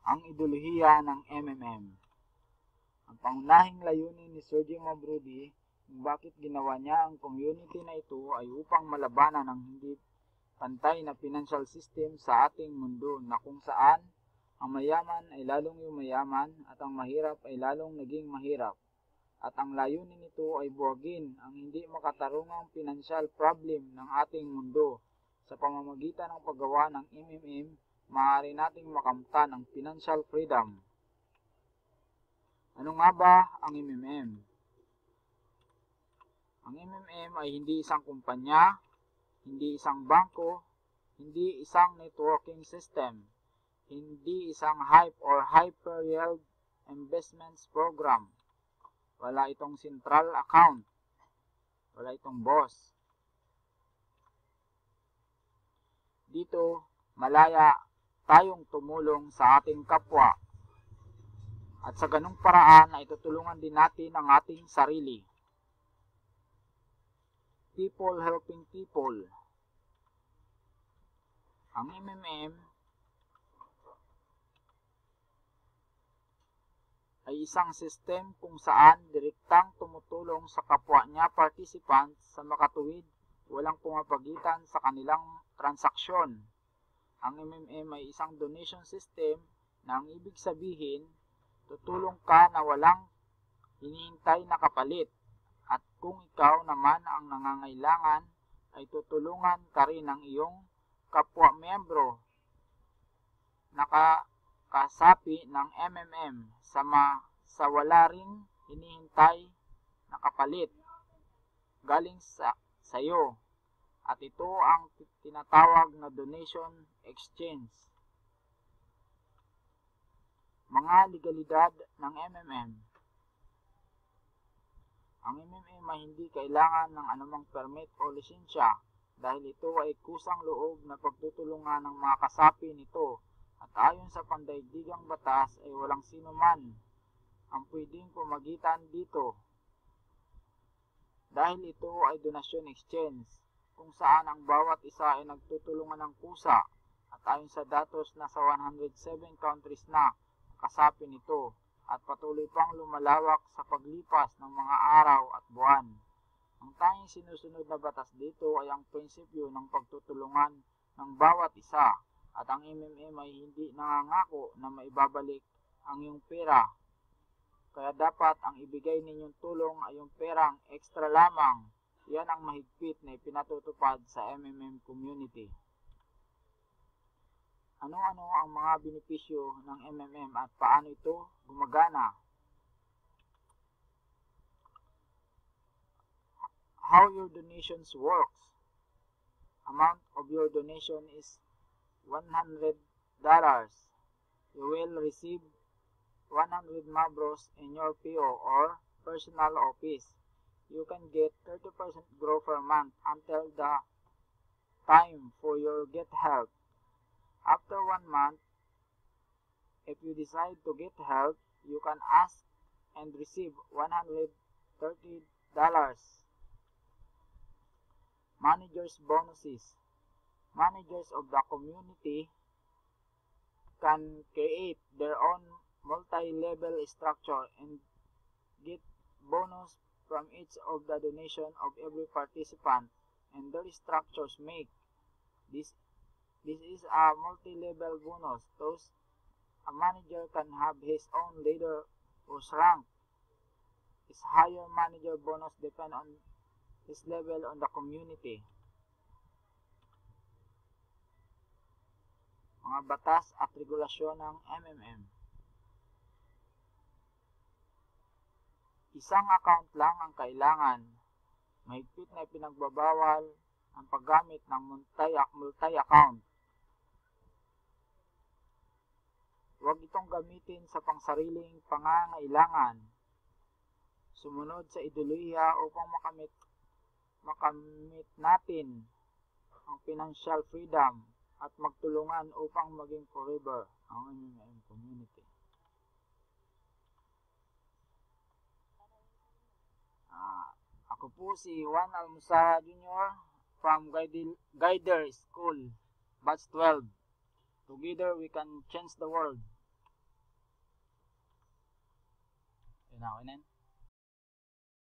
ang ideolohiya ng MMM. Ang pangunahing layunin ni Sergio Mabrudi kung bakit ginawa niya ang community na ito ay upang malabanan ang hindi pantay na financial system sa ating mundo na kung saan ang mayaman ay lalong yumayaman at ang mahirap ay lalong naging mahirap. At ang layunin nito ay buwagin ang hindi makatarungang financial problem ng ating mundo. Sa pamamagitan ng paggawa ng MMM, maaari nating makamtan ang financial freedom. Ano nga ba ang MMM? Ang MMM ay hindi isang kumpanya, hindi isang bangko, hindi isang networking system, hindi isang hype or hyper-yield investments program. Wala itong central account. Wala itong boss. Dito, malaya tayong tumulong sa ating kapwa. At sa ganung paraan ay tutulungan din natin ang ating sarili. People helping people. Ang MMM ay isang system kung saan direktang tumutulong sa kapwa niya participants sa makatuwid, walang pumapagitan sa kanilang transaksyon. Ang MMM ay isang donation system na ang ibig sabihin, tutulong ka na walang hinihintay na kapalit. At kung ikaw naman ang nangangailangan, ay tutulungan ka rin ng iyong kapwa-miyembro na kasapi ng MMM sa wala ring hinihintay na kapalit galing sa iyo. At ito ang tinatawag na donation exchange. Mga legalidad ng MMM. Ang MMM ay hindi kailangan ng anumang permit o lisensya dahil ito ay kusang loob na pagtutulungan ng mga kasapi nito at ayon sa pandaigdigang batas ay walang sino man ang pwedeng pumagitan dito. Dahil ito ay donation exchange kung saan ang bawat isa ay nagtutulungan ng kusa at ayon sa datos na sa 107 countries na kasapi nito at patuloy pang lumalawak sa paglipas ng mga araw at buwan. Ang tanging sinusunod na batas dito ay ang prinsipyo ng pagtutulungan ng bawat isa at ang MMM ay hindi nangangako na maibabalik ang iyong pera. Kaya dapat ang ibigay ninyong tulong ay yung perang extra lamang. Yan ang mahigpit na ipinatutupad sa MMM community. Ano-ano ang mga benepisyo ng MMM at paano ito gumagana? How your donations works. Amount of your donation is $100. You will receive 100 Mabros in your PO or personal office. You can get 30% growth per month until the time for your get help. After 1 month, if you decide to get help, you can ask and receive $130. Managers bonuses. Managers of the community can create their own multi-level structure and get bonus from each of the donation of every participant, and their structures make this is a multi-level bonus. Thus, a manager can have his own leader whose rank is higher. Manager bonus depend on his level on the community. Mga batas at regulasyon ng MMM. Isang account lang ang kailangan. Mahigpit na ipinagbabawal ang paggamit ng multi-account. Huwag itong gamitin sa pangsariling pangangailangan. Sumunod sa ideolohiya upang makamit natin ang financial freedom at magtulungan upang maging forever ang MMM community. Ako po si Juan Almusara Jr. from Guider School, Batch 12. Together we can change the world. Yun na, okay na yun.